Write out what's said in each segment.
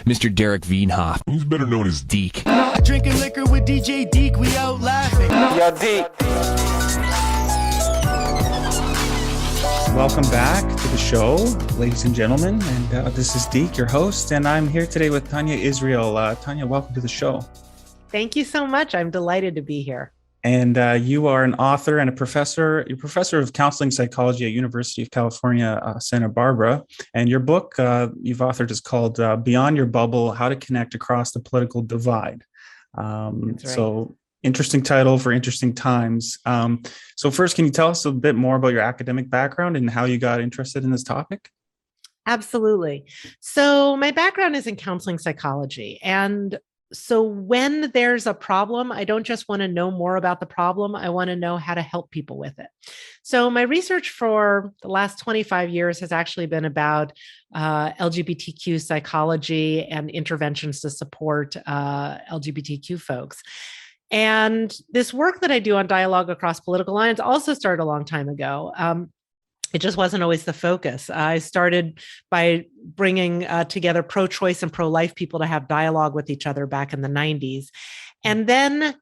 Mr. Derek Veenhoff, who's better known as Deek. Drinking liquor with DJ Deek, we out laughing. Yo, Deek. Welcome back to the show, ladies and gentlemen. And this is Deek, your host, and I'm here today with Tania Israel. Tania, welcome to the show. Thank you so much. I'm delighted to be here. And you are an author and a professor. You're professor of counseling psychology at University of California, Santa Barbara. And your book you've authored is called Beyond Your Bubble: How to Connect Across the Political Divide. That's right. So interesting title for interesting times. So first, can you tell us a bit more about your academic background and how you got interested in this topic? Absolutely. So my background is in counseling psychology. And so when there's a problem, I don't just want to know more about the problem. I want to know how to help people with it. So my research for the last 25 years has actually been about LGBTQ psychology and interventions to support LGBTQ folks. And this work that I do on dialogue across political lines also started a long time ago. It just wasn't always the focus. I started by bringing together pro-choice and pro-life people to have dialogue with each other back in the 90s. And then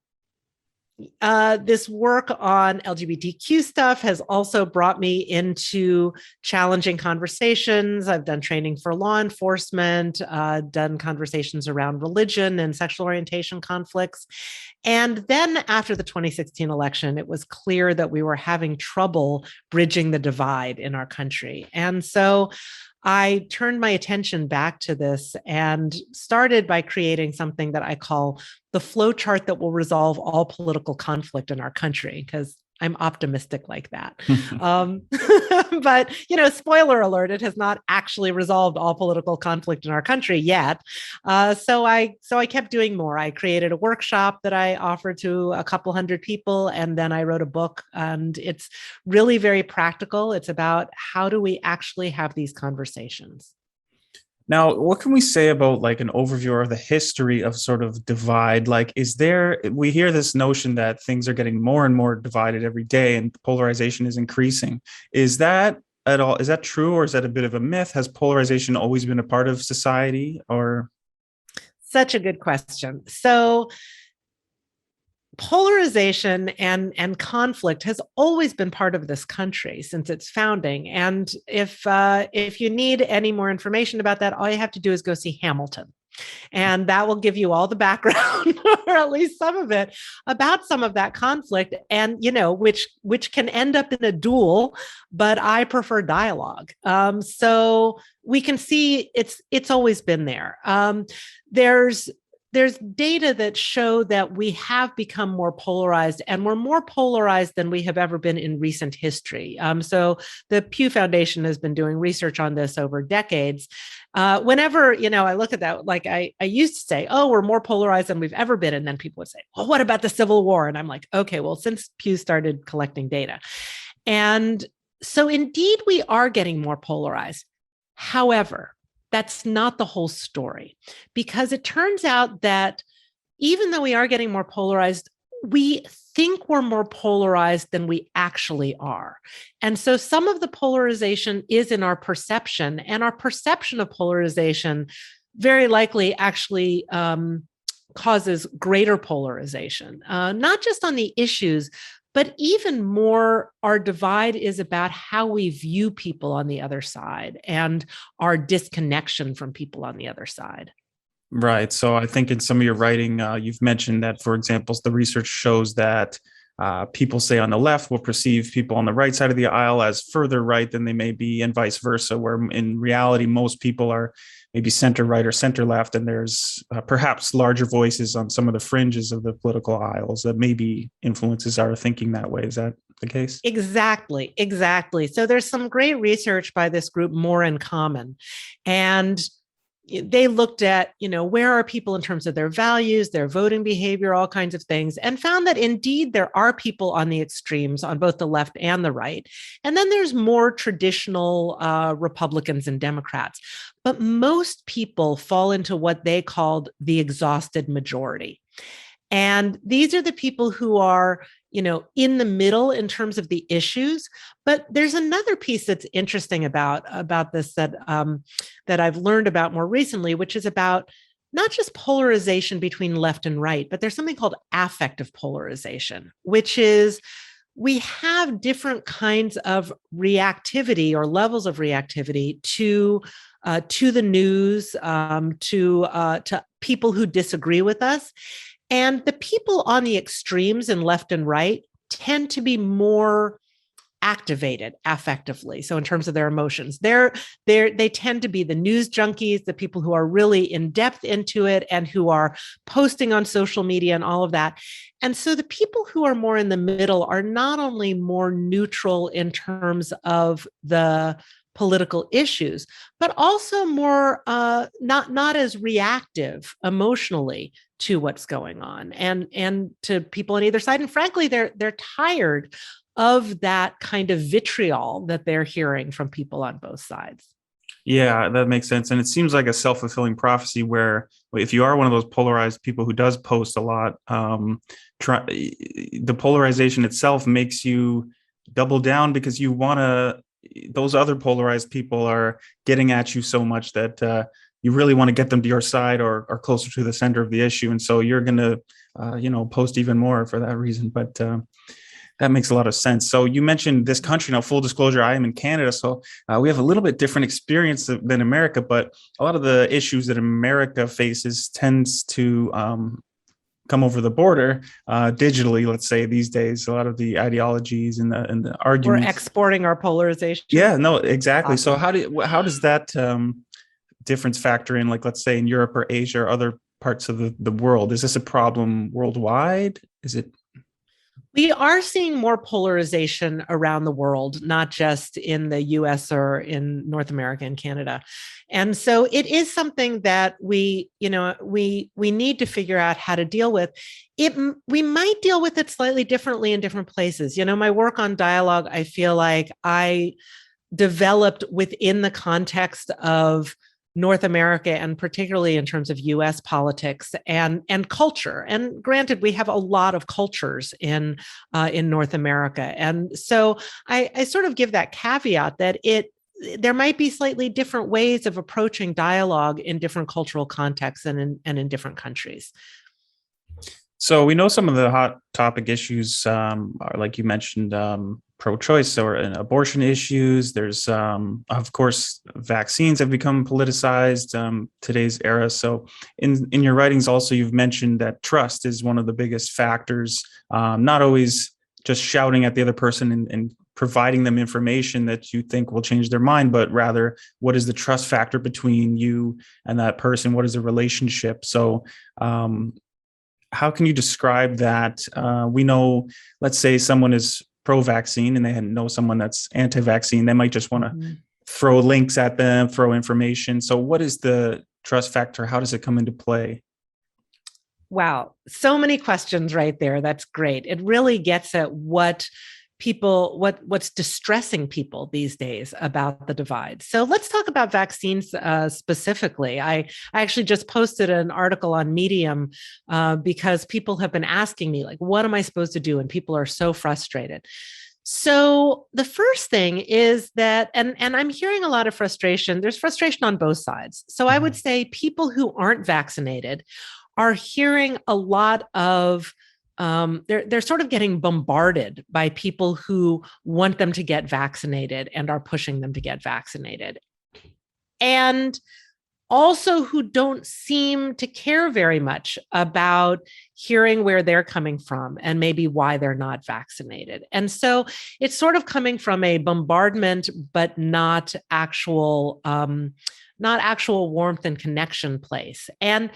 this work on LGBTQ stuff has also brought me into challenging conversations. I've done training for law enforcement, done conversations around religion and sexual orientation conflicts. And then after the 2016 election, it was clear that we were having trouble bridging the divide in our country. And so I turned my attention back to this and started by creating something that I call the flowchart that will resolve all political conflict in our country, because I'm optimistic like that. But, spoiler alert, it has not actually resolved all political conflict in our country yet. So I kept doing more. I created a workshop that I offered to a couple hundred people, and then I wrote a book, and it's really very practical. It's about how do we actually have these conversations. Now, what can we say about like an overview of the history of sort of divide? Like, we hear this notion that things are getting more and more divided every day and polarization is increasing. Is that true, or is that a bit of a myth? Has polarization always been a part of society, or? Such a good question. So polarization and conflict has always been part of this country since its founding. And if you need any more information about that, all you have to do is go see Hamilton. And that will give you all the background, or at least some of it, about some of that conflict, and which can end up in a duel, but I prefer dialogue. So we can see it's always been there. There's data that show that we have become more polarized, and we're more polarized than we have ever been in recent history. So the Pew Foundation has been doing research on this over decades. Whenever, I look at that, like I used to say, oh, we're more polarized than we've ever been. And then people would say, well, what about the Civil War? And I'm like, okay, well, since Pew started collecting data. And so indeed, we are getting more polarized. However, that's not the whole story, because it turns out that even though we are getting more polarized, we think we're more polarized than we actually are. And so some of the polarization is in our perception, and our perception of polarization very likely actually causes greater polarization, not just on the issues, but even more, our divide is about how we view people on the other side and our disconnection from people on the other side. Right. So I think in some of your writing, you've mentioned that, for example, the research shows that people, say, on the left will perceive people on the right side of the aisle as further right than they may be, and vice versa, where in reality, most people are maybe center right or center left, and there's perhaps larger voices on some of the fringes of the political aisles that maybe influences our thinking that way. Is that the case? Exactly. So there's some great research by this group, More in Common, and they looked at, where are people in terms of their values, their voting behavior, all kinds of things, and found that indeed there are people on the extremes on both the left and the right. And then there's more traditional Republicans and Democrats. But most people fall into what they called the exhausted majority. And these are the people who are in the middle in terms of the issues. But there's another piece that's interesting about this that I've learned about more recently, which is about not just polarization between left and right, but there's something called affective polarization, which is we have different kinds of reactivity or levels of reactivity to the news, to people who disagree with us. And the people on the extremes in left and right tend to be more activated affectively. So in terms of their emotions, they tend to be the news junkies, the people who are really in depth into it and who are posting on social media and all of that. And so the people who are more in the middle are not only more neutral in terms of the political issues, but also more not as reactive emotionally to what's going on and to people on either side. And frankly, they're tired of that kind of vitriol that they're hearing from people on both sides. Yeah, that makes sense. And it seems like a self-fulfilling prophecy where if you are one of those polarized people who does post a lot, the polarization itself makes you double down because you want to, those other polarized people are getting at you so much that you really want to get them to your side or closer to the center of the issue. And so you're going to, post even more for that reason. But that makes a lot of sense. So you mentioned this country. Now, full disclosure, I am in Canada, so we have a little bit different experience than America, but a lot of the issues that America faces tends to come over the border digitally, let's say these days. A lot of the ideologies and the arguments. We're exporting our polarization. Yeah, no, exactly. Awesome. So how does that difference factor in, like, let's say in Europe or Asia or other parts of the world? Is this a problem worldwide? Is it? We are seeing more polarization around the world, not just in the US or in North America and Canada. And so it is something that we need to figure out how to deal with. We might deal with it slightly differently in different places. My work on dialogue, I feel like I developed within the context of North America, and particularly in terms of US politics and culture. And granted, we have a lot of cultures in North America. And so I sort of give that caveat that there might be slightly different ways of approaching dialogue in different cultural contexts and in different countries. So we know some of the hot topic issues are, like you mentioned, pro-choice or abortion issues. There's, of course, vaccines have become politicized today's era. So in your writings also, you've mentioned that trust is one of the biggest factors, not always just shouting at the other person and providing them information that you think will change their mind, but rather what is the trust factor between you and that person? What is the relationship? So how can you describe that? We know, let's say someone is pro-vaccine and they know someone that's anti-vaccine. They might just want to throw links at them, throw information. So what is the trust factor? How does it come into play? Wow. So many questions right there. That's great. It really gets at what's distressing people these days about the divide. So let's talk about vaccines specifically. I actually just posted an article on Medium because people have been asking me, like, what am I supposed to do? And people are so frustrated. So the first thing is that, and I'm hearing a lot of frustration. There's frustration on both sides. So I would say people who aren't vaccinated are hearing a lot of they're sort of getting bombarded by people who want them to get vaccinated and are pushing them to get vaccinated. And also who don't seem to care very much about hearing where they're coming from and maybe why they're not vaccinated. And so it's sort of coming from a bombardment, but not actual warmth and connection place. And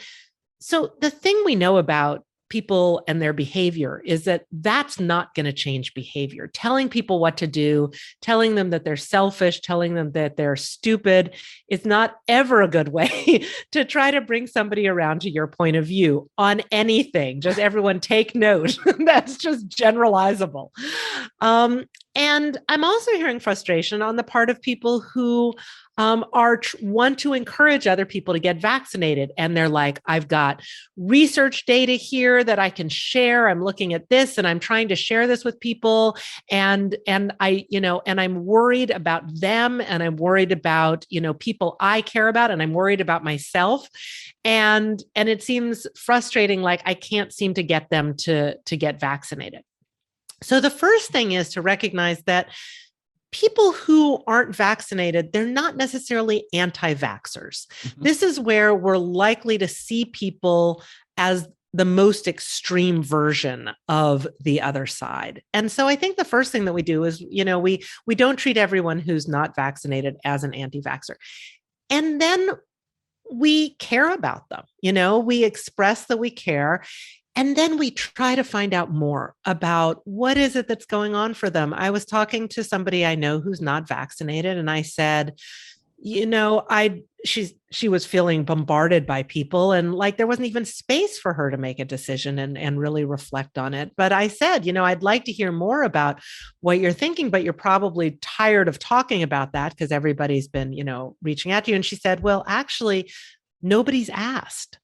so the thing we know about people and their behavior is that that's not going to change behavior. Telling people what to do, telling them that they're selfish, telling them that they're stupid is not ever a good way to try to bring somebody around to your point of view on anything. Just everyone take note. That's just generalizable. And I'm also hearing frustration on the part of people who want to encourage other people to get vaccinated. And they're like, I've got research data here that I can share. I'm looking at this and I'm trying to share this with people. And I'm worried about them, and I'm worried about, people I care about, and I'm worried about myself. And it seems frustrating, like I can't seem to get them to get vaccinated. So the first thing is to recognize that people who aren't vaccinated, they're not necessarily anti-vaxxers. Mm-hmm. This is where we're likely to see people as the most extreme version of the other side. And so I think the first thing that we do is, we don't treat everyone who's not vaccinated as an anti-vaxxer. And then we care about them, we express that we care. And then we try to find out more about what is it that's going on for them. I was talking to somebody I know who's not vaccinated, and I said, she was feeling bombarded by people, and like there wasn't even space for her to make a decision and really reflect on it. But I said, I'd like to hear more about what you're thinking, but you're probably tired of talking about that because everybody's been, reaching out to you. And she said, well, actually, nobody's asked.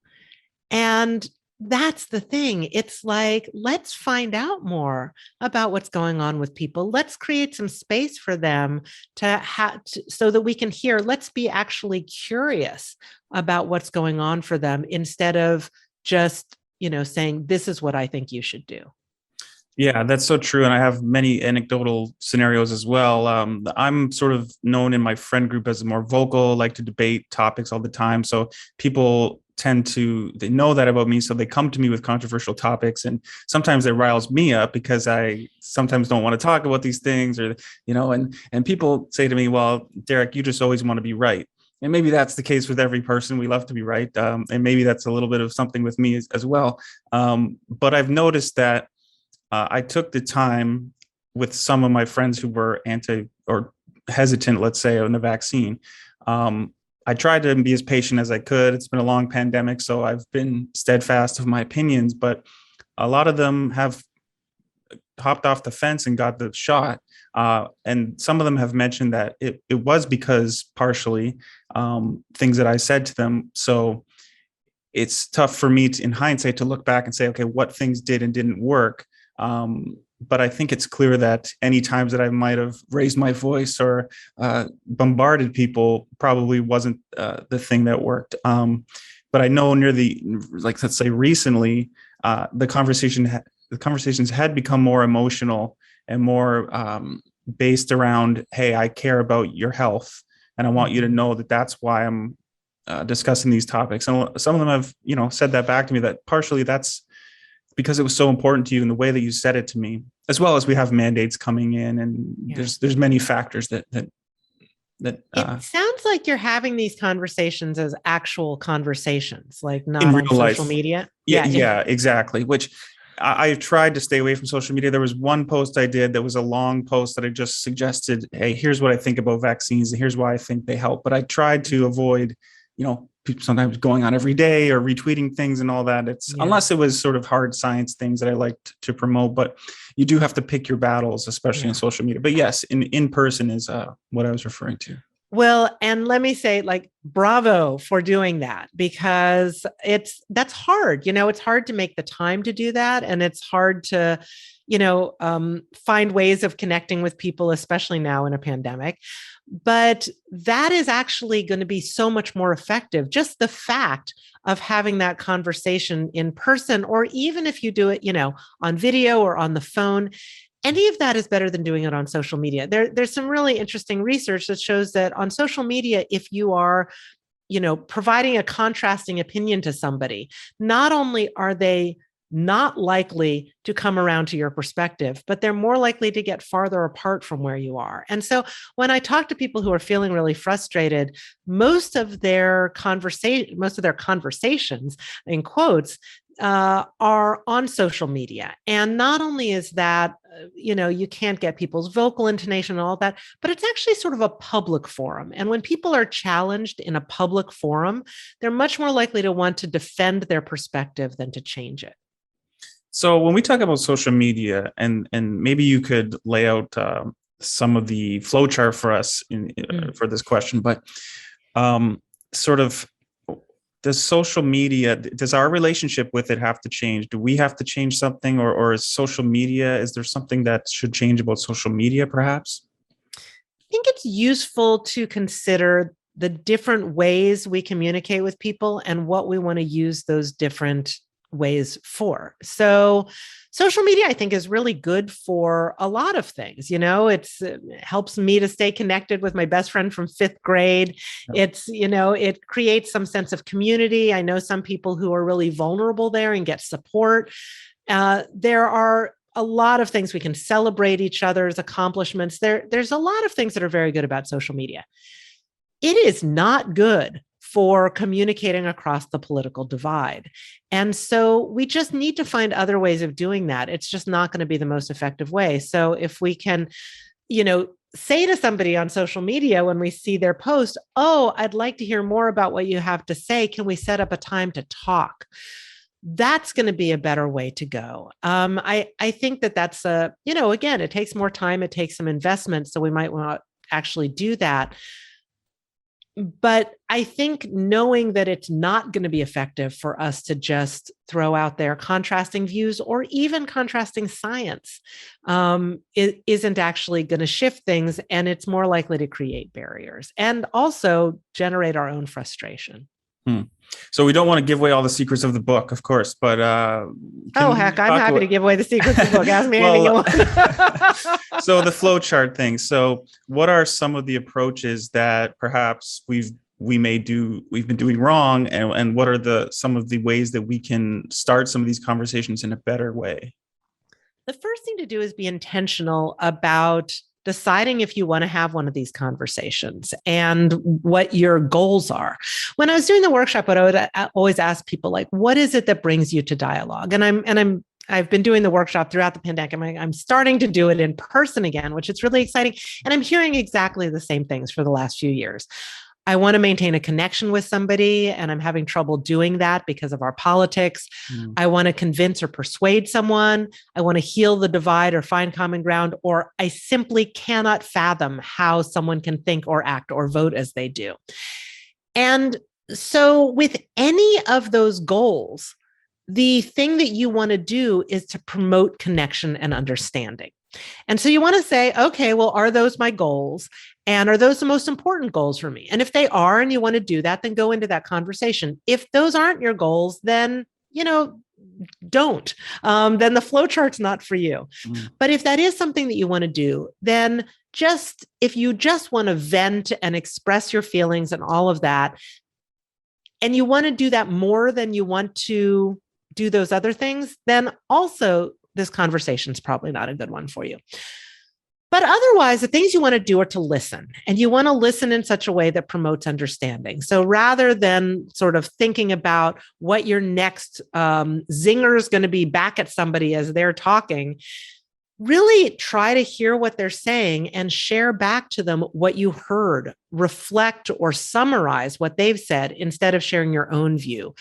And that's the thing. It's like, let's find out more about what's going on with people. Let's create some space for them so that we can hear. Let's be actually curious about what's going on for them instead of just, saying, this is what I think you should do. Yeah, that's so true. And I have many anecdotal scenarios as well. I'm sort of known in my friend group as more vocal, like to debate topics all the time. So people they know that about me. So they come to me with controversial topics, and sometimes it riles me up because I sometimes don't want to talk about these things, or, and people say to me, well, Derek, you just always want to be right. And maybe that's the case with every person. We love to be right. And maybe that's a little bit of something with me as well. But I've noticed that I took the time with some of my friends who were or hesitant, let's say, on the vaccine. I tried to be as patient as I could. It's been a long pandemic, so I've been steadfast of my opinions, but a lot of them have hopped off the fence and got the shot. And some of them have mentioned that it was because partially things that I said to them. So it's tough for me in hindsight to look back and say, okay, what things did and didn't work. But I think it's clear that any times that I might have raised my voice or bombarded people probably wasn't the thing that worked. But I know let's say recently, the conversations had become more emotional and more based around, hey, I care about your health, and I want you to know that that's why I'm discussing these topics. And some of them have, said that back to me, that partially that's because it was so important to you in the way that you said it to me, as well as we have mandates coming in, and there's many factors that it sounds like you're having these conversations as actual conversations, like not in on real social life. media. Yeah, exactly. Which I tried to stay away from social media. There was one post I did that was a long post that I just suggested, hey, here's what I think about vaccines and here's why I think they help. But I tried to avoid, people sometimes going on every day or retweeting things and all that. Unless it was sort of hard science things that I liked to promote, but you do have to pick your battles, especially on social media. But yes, in person is what I was referring to. Well, and let me say, like, bravo for doing that, because that's hard. It's hard to make the time to do that. And it's hard to, find ways of connecting with people, especially now in a pandemic. But that is actually going to be so much more effective. Just the fact of having that conversation in person, or even if you do it, on video or on the phone, any of that is better than doing it on social media. There's some really interesting research that shows that on social media, if you are, providing a contrasting opinion to somebody, not only are they not likely to come around to your perspective, but they're more likely to get farther apart from where you are. And so when I talk to people who are feeling really frustrated, most of their conversations, in quotes, are on social media. And not only is that, you can't get people's vocal intonation and all that, but it's actually sort of a public forum. And when people are challenged in a public forum, they're much more likely to want to defend their perspective than to change it. So when we talk about social media, and maybe you could lay out some of the flowchart for us for this question, but sort of, does social media, does our relationship with it have to change? Do we have to change something, or is social media, is there something that should change about social media perhaps? I think it's useful to consider the different ways we communicate with people and what we want to use those different ways for. So social media, I think, is really good for a lot of things. It helps me to stay connected with my best friend from fifth grade. It creates some sense of community. I know some people who are really vulnerable there and get support. There are a lot of things we can celebrate each other's accomplishments. There's a lot of things that are very good about social media. It is not good for communicating across the political divide. And so we just need to find other ways of doing that. It's just not going to be the most effective way. So if we can, say to somebody on social media when we see their post, "Oh, I'd like to hear more about what you have to say. Can we set up a time to talk?" That's going to be a better way to go. I think that's again, it takes more time, it takes some investment. So we might want to actually do that. But I think knowing that it's not going to be effective for us to just throw out there contrasting views or even contrasting science, it isn't actually going to shift things, and it's more likely to create barriers and also generate our own frustration. So we don't want to give away all the secrets of the book, of course, but heck, I'm happy to give away the secrets of the book. Ask me anything you want. So the flowchart thing. So what are some of the approaches that perhaps we've been doing wrong, and what are some of the ways that we can start some of these conversations in a better way? The first thing to do is be intentional about deciding if you want to have one of these conversations and what your goals are. When I was doing the workshop, I would always ask people, like, what is it that brings you to dialogue? And I've been doing the workshop throughout the pandemic. I'm starting to do it in person again, which is really exciting. And I'm hearing exactly the same things for the last few years. I want to maintain a connection with somebody, and I'm having trouble doing that because of our politics. I want to convince or persuade someone. I want to heal the divide or find common ground, or I simply cannot fathom how someone can think or act or vote as they do. And so with any of those goals, the thing that you want to do is to promote connection and understanding. And so you want to say, okay, well, are those my goals? And are those the most important goals for me? And if they are, and you want to do that, then go into that conversation. If those aren't your goals, then, don't. Then the flowchart's not for you. But if that is something that you want to do, then if you just want to vent and express your feelings and all of that, and you want to do that more than you want to do those other things, then also this conversation is probably not a good one for you. But otherwise, the things you want to do are to listen, and you want to listen in such a way that promotes understanding. So rather than sort of thinking about what your next zinger is going to be back at somebody as they're talking, really try to hear what they're saying and share back to them what you heard, reflect or summarize what they've said instead of sharing your own view.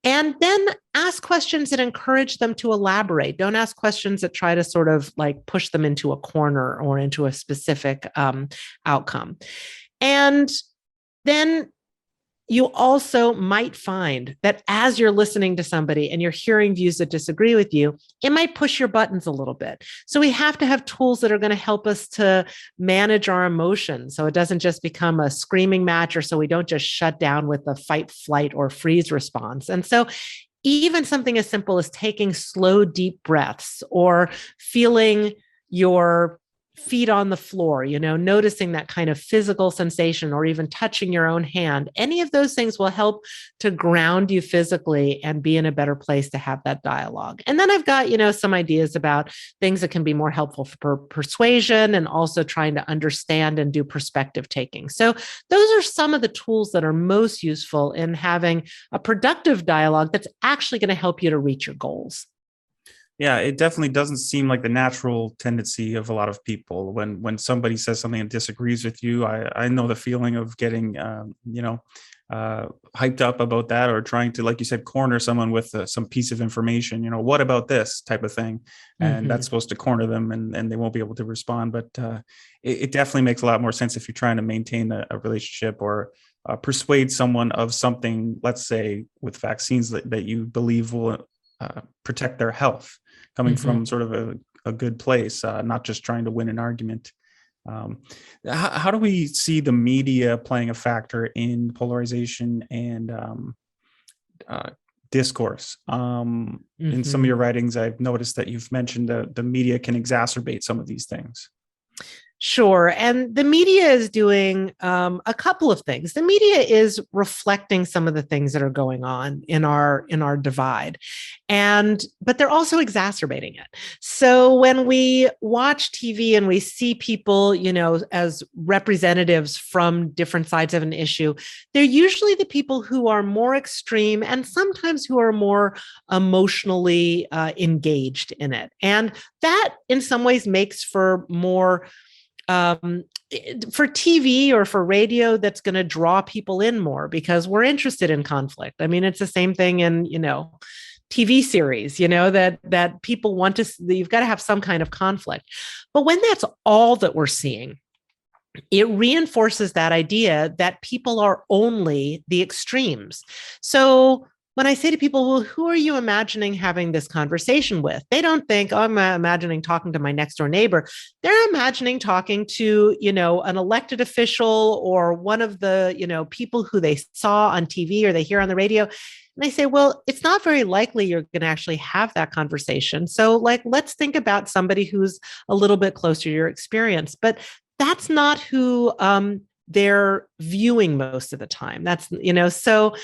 And then ask questions that encourage them to elaborate. Don't ask questions that try to sort of like push them into a corner or into a specific outcome. And then you also might find that as you're listening to somebody and you're hearing views that disagree with you, it might push your buttons a little bit. So we have to have tools that are going to help us to manage our emotions, so it doesn't just become a screaming match, or so we don't just shut down with a fight, flight, or freeze response. And so even something as simple as taking slow, deep breaths, or feeling your feet on the floor, noticing that kind of physical sensation, or even touching your own hand. Any of those things will help to ground you physically and be in a better place to have that dialogue. And then I've got, some ideas about things that can be more helpful for persuasion and also trying to understand and do perspective taking. So those are some of the tools that are most useful in having a productive dialogue that's actually going to help you to reach your goals. Yeah, it definitely doesn't seem like the natural tendency of a lot of people. When somebody says something that disagrees with you, I know the feeling of getting, hyped up about that, or trying to, like you said, corner someone with some piece of information, what about this type of thing? And that's supposed to corner them, and they won't be able to respond. But it definitely makes a lot more sense if you're trying to maintain a relationship, or persuade someone of something, let's say with vaccines that you believe will protect their health, coming from sort of a good place, not just trying to win an argument. How do we see the media playing a factor in polarization and discourse? In some of your writings, I've noticed that you've mentioned the media can exacerbate some of these things. Sure. And the media is doing a couple of things. The media is reflecting some of the things that are going on in our divide. But they're also exacerbating it. So when we watch TV and we see people, as representatives from different sides of an issue, they're usually the people who are more extreme and sometimes who are more emotionally engaged in it. And that in some ways makes for more for TV or for radio, that's going to draw people in more because we're interested in conflict. I mean, it's the same thing in, TV series, that people want to, you've got to have some kind of conflict. But when that's all that we're seeing, it reinforces that idea that people are only the extremes. So when I say to people, well, who are you imagining having this conversation with? They don't think, oh, I'm imagining talking to my next door neighbor. They're imagining talking to, an elected official or one of the, people who they saw on TV or they hear on the radio. And I say, well, it's not very likely you're going to actually have that conversation. So let's think about somebody who's a little bit closer to your experience. But that's not who they're viewing most of the time. That's, so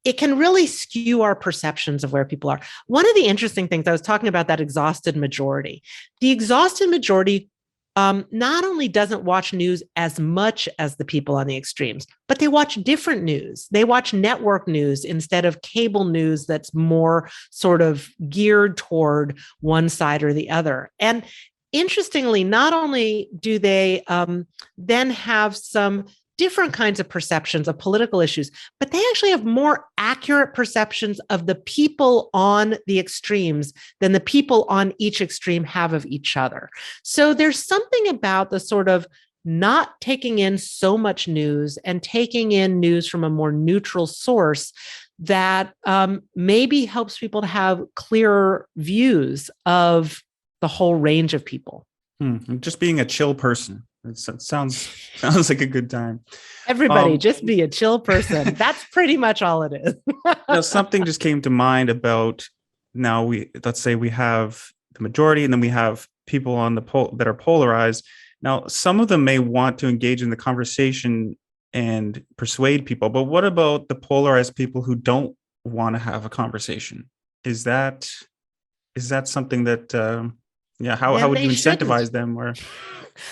it can really skew our perceptions of where people are. One of the interesting things, I was talking about that exhausted majority. The exhausted majority not only doesn't watch news as much as the people on the extremes, but they watch different news. They watch network news instead of cable news that's more sort of geared toward one side or the other. And interestingly, not only do they then have some different kinds of perceptions of political issues, but they actually have more accurate perceptions of the people on the extremes than the people on each extreme have of each other. So there's something about the sort of not taking in so much news and taking in news from a more neutral source that maybe helps people to have clearer views of the whole range of people. Just being a chill person. It sounds like a good time. Everybody, just be a chill person. That's pretty much all it is. Now, something just came to mind about, now let's say we have the majority, and then we have people on the that are polarized. Now, some of them may want to engage in the conversation and persuade people, but what about the polarized people who don't want to have a conversation? Is that something that how would you incentivize them? Or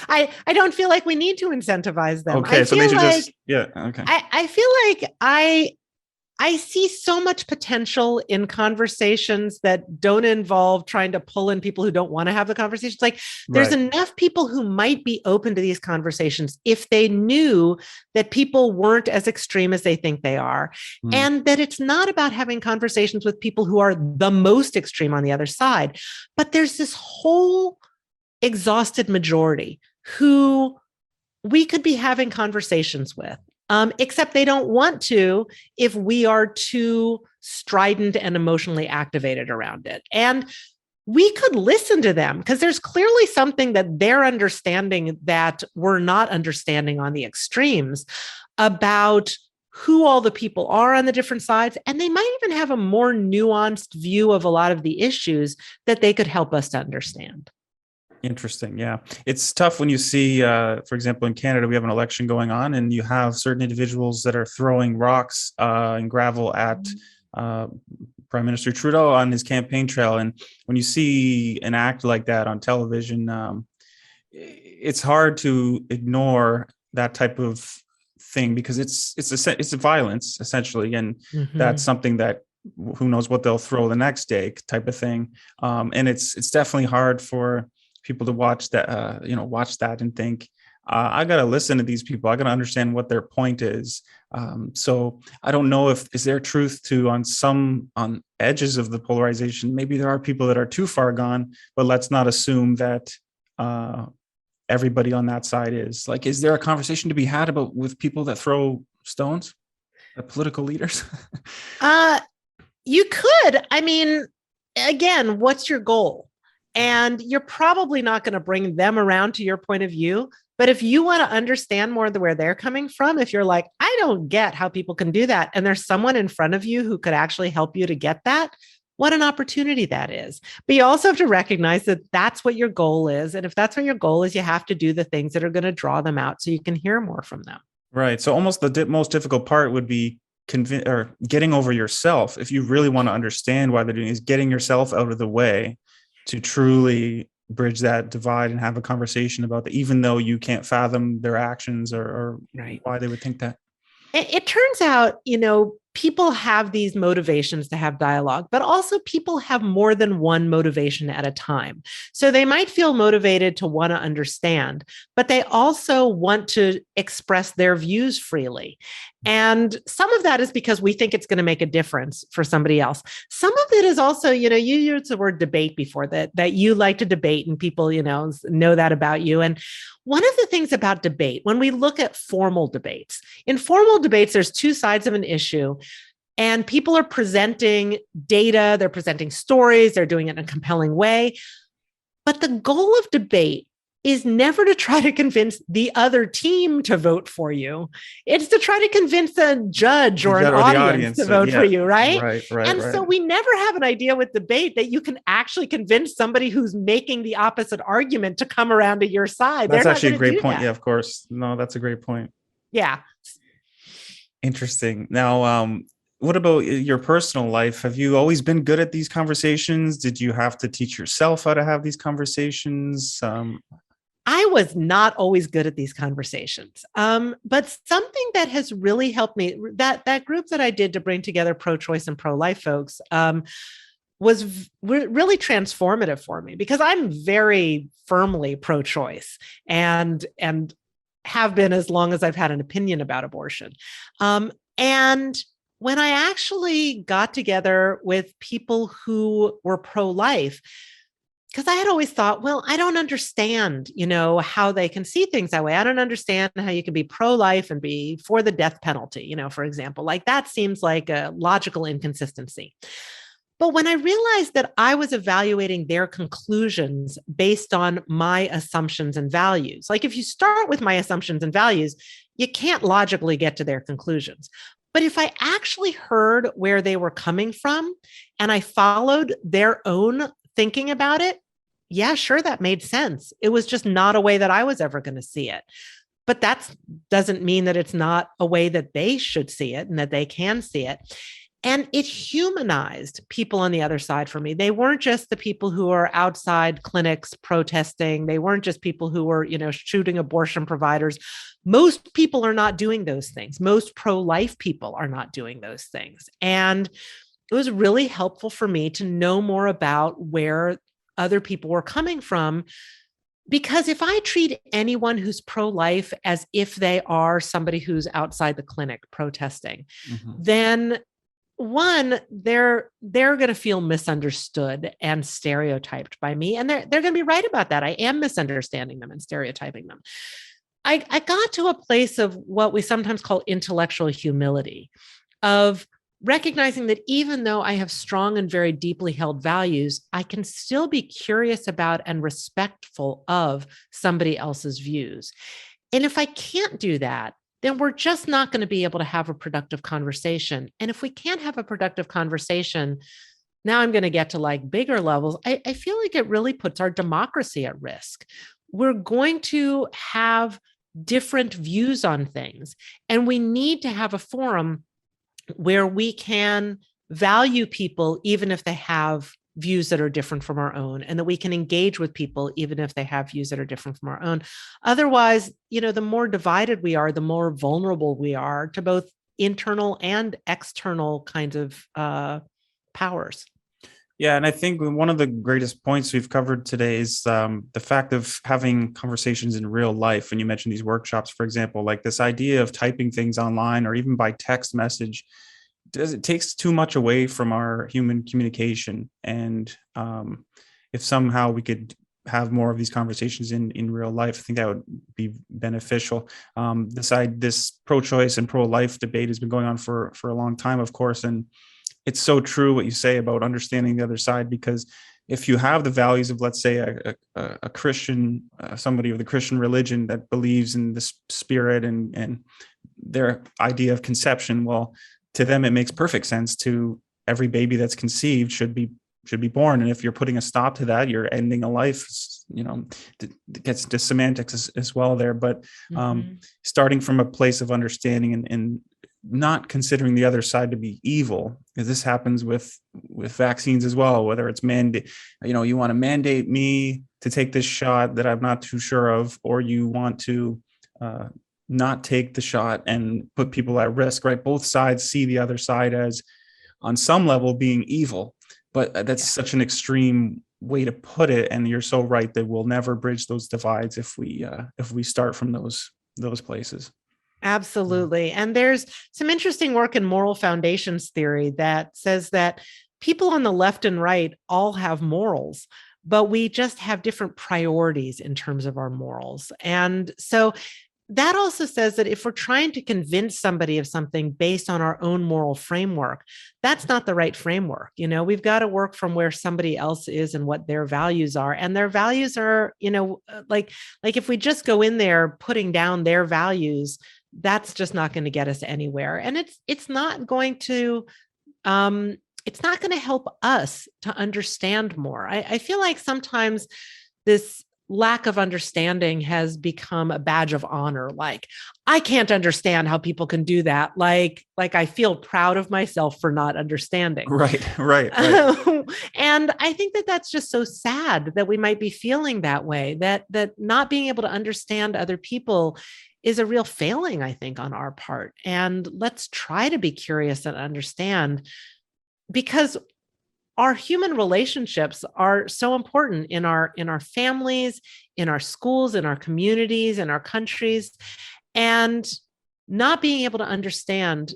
I don't feel like we need to incentivize them. Okay, so they should just okay. I feel like I see so much potential in conversations that don't involve trying to pull in people who don't want to have the conversations. Like there's enough people who might be open to these conversations if they knew that people weren't as extreme as they think they are. And that it's not about having conversations with people who are the most extreme on the other side. But there's this whole exhausted majority who we could be having conversations with. Except they don't want to if we are too strident and emotionally activated around it. And we could listen to them because there's clearly something that they're understanding that we're not understanding on the extremes about who all the people are on the different sides. And they might even have a more nuanced view of a lot of the issues that they could help us to understand. Interesting. Yeah. It's tough when you see, for example, in Canada, we have an election going on and you have certain individuals that are throwing rocks and gravel at Prime Minister Trudeau on his campaign trail. And when you see an act like that on television, it's hard to ignore that type of thing because it's a violence essentially. And that's something that who knows what they'll throw the next day type of thing. And it's definitely hard for people to watch that, watch that and think, I got to listen to these people. I got to understand what their point is. So I don't know if is there truth to on edges of the polarization. Maybe there are people that are too far gone, but let's not assume that everybody on that side is. Like, is there a conversation to be had about with people that throw stones at political leaders? You could. I mean, again, what's your goal? And you're probably not going to bring them around to your point of view. But if you want to understand more where they're coming from, if you're like, I don't get how people can do that, and there's someone in front of you who could actually help you to get that, what an opportunity that is. But you also have to recognize that that's what your goal is. And if that's what your goal is, you have to do the things that are going to draw them out so you can hear more from them. Right. So almost the most difficult part would be getting over yourself. If you really want to understand why they're doing it, is getting yourself out of the way to truly bridge that divide and have a conversation about that, even though you can't fathom their actions or right. why they would think that. It turns out, people have these motivations to have dialogue, but also people have more than one motivation at a time. So they might feel motivated to want to understand, but they also want to express their views freely. And some of that is because we think it's going to make a difference for somebody else. Some of it is also, you used the word debate before, that you like to debate, and people, know that about you. And one of the things about debate, when we look at formal debates, in formal debates, there's two sides of an issue. And people are presenting data, they're presenting stories, they're doing it in a compelling way. But the goal of debate is never to try to convince the other team to vote for you. It's to try to convince a judge or an audience to vote for you, right? And so we never have an idea with debate that you can actually convince somebody who's making the opposite argument to come around to your side. That's actually a great point. Yeah, of course. No, that's a great point. Yeah. Interesting. Now, what about your personal life? Have you always been good at these conversations? Did you have to teach yourself how to have these conversations? I was not always good at these conversations. But something that has really helped me, that group that I did to bring together pro-choice and pro-life folks, was really transformative for me, because I'm very firmly pro-choice and have been as long as I've had an opinion about abortion. And when I actually got together with people who were pro-life, because I had always thought, well, I don't understand, how they can see things that way. I don't understand how you can be pro-life and be for the death penalty, for example. Like, that seems like a logical inconsistency. But when I realized that I was evaluating their conclusions based on my assumptions and values, like if you start with my assumptions and values, you can't logically get to their conclusions. But if I actually heard where they were coming from and I followed their own thinking about it, yeah, sure, that made sense. It was just not a way that I was ever going to see it. But that doesn't mean that it's not a way that they should see it and that they can see it. And it humanized people on the other side for me. They weren't just the people who are outside clinics protesting. They weren't just people who were, shooting abortion providers. Most people are not doing those things. Most pro-life people are not doing those things. And it was really helpful for me to know more about where other people were coming from. Because if I treat anyone who's pro-life as if they are somebody who's outside the clinic protesting, then one, they're going to feel misunderstood and stereotyped by me. And they're going to be right about that. I am misunderstanding them and stereotyping them. I got to a place of what we sometimes call intellectual humility, of recognizing that even though I have strong and very deeply held values, I can still be curious about and respectful of somebody else's views. And if I can't do that, then we're just not going to be able to have a productive conversation. And if we can't have a productive conversation, now I'm going to get to like bigger levels. I feel like it really puts our democracy at risk. We're going to have different views on things, and we need to have a forum where we can value people, even if they have views that are different from our own, and that we can engage with people, even if they have views that are different from our own. Otherwise, the more divided we are, the more vulnerable we are to both internal and external kinds of powers. Yeah, and I think one of the greatest points we've covered today is the fact of having conversations in real life. And you mentioned these workshops, for example, like this idea of typing things online or even by text message. It takes too much away from our human communication. And if somehow we could have more of these conversations in real life, I think that would be beneficial. This pro-choice and pro-life debate has been going on for a long time, of course, and it's so true what you say about understanding the other side, because if you have the values of, let's say, a Christian, somebody of the Christian religion that believes in the spirit and their idea of conception, well, to them it makes perfect sense to every baby that's conceived should be born. And if you're putting a stop to that, you're ending a life. It gets into semantics as well there, but starting from a place of understanding and not considering the other side to be evil, because this happens with vaccines as well, whether it's mandate, you want to mandate me to take this shot that I'm not too sure of, or you want to not take the shot and put people at risk, right? Both sides see the other side as on some level being evil, but that's such an extreme way to put it. And you're so right that we'll never bridge those divides if we start from those places. Absolutely. And there's some interesting work in moral foundations theory that says that people on the left and right all have morals, but we just have different priorities in terms of our morals. And so that also says that if we're trying to convince somebody of something based on our own moral framework, that's not the right framework. We've got to work from where somebody else is and what their values are. And their values are, like if we just go in there putting down their values, that's just not going to get us anywhere. And it's not going to help us to understand more. I feel like sometimes this lack of understanding has become a badge of honor. Like, I can't understand how people can do that. Like I feel proud of myself for not understanding. Right. And I think that that's just so sad that we might be feeling that way, that not being able to understand other people is a real failing, I think, on our part. And let's try to be curious and understand, because our human relationships are so important in our families, in our schools, in our communities, in our countries. And not being able to understand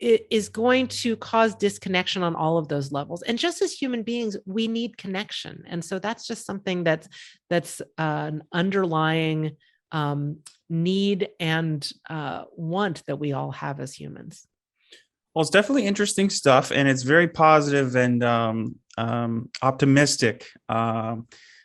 is going to cause disconnection on all of those levels. And just as human beings, we need connection. And so that's just something that's an underlying need and want that we all have as humans. Well, it's definitely interesting stuff, and it's very positive and optimistic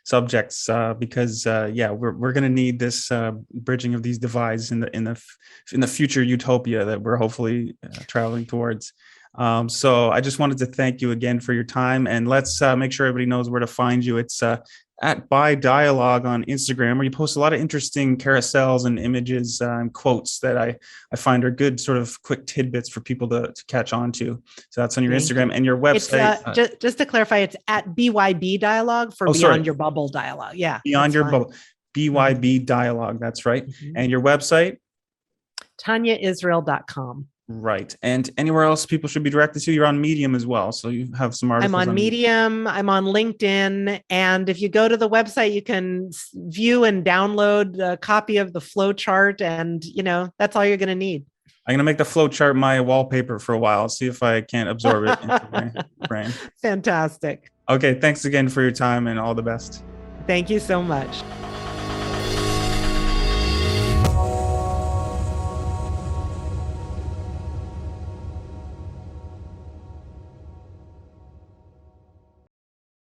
subjects because we're going to need this bridging of these divides in the future utopia that we're hopefully traveling towards. So I just wanted to thank you again for your time, and let's make sure everybody knows where to find you. It's at By Dialogue on Instagram, where you post a lot of interesting carousels and images and quotes that I find are good sort of quick tidbits for people to catch on to. So that's on your Instagram and your website. Just to clarify, it's at BYB Dialogue for Beyond Your Bubble Dialogue. Yeah. Beyond Your Bubble. BYB Dialogue. That's right. Mm-hmm. And your website? TaniaIsrael.com. Right. And anywhere else people should be directed to? You're on Medium as well. So you have some articles. I'm on Medium. I'm on LinkedIn. And if you go to the website, you can view and download a copy of the flowchart. And, that's all you're going to need. I'm going to make the flowchart my wallpaper for a while. I'll see if I can't absorb it into my brain. Fantastic. Okay. Thanks again for your time and all the best. Thank you so much.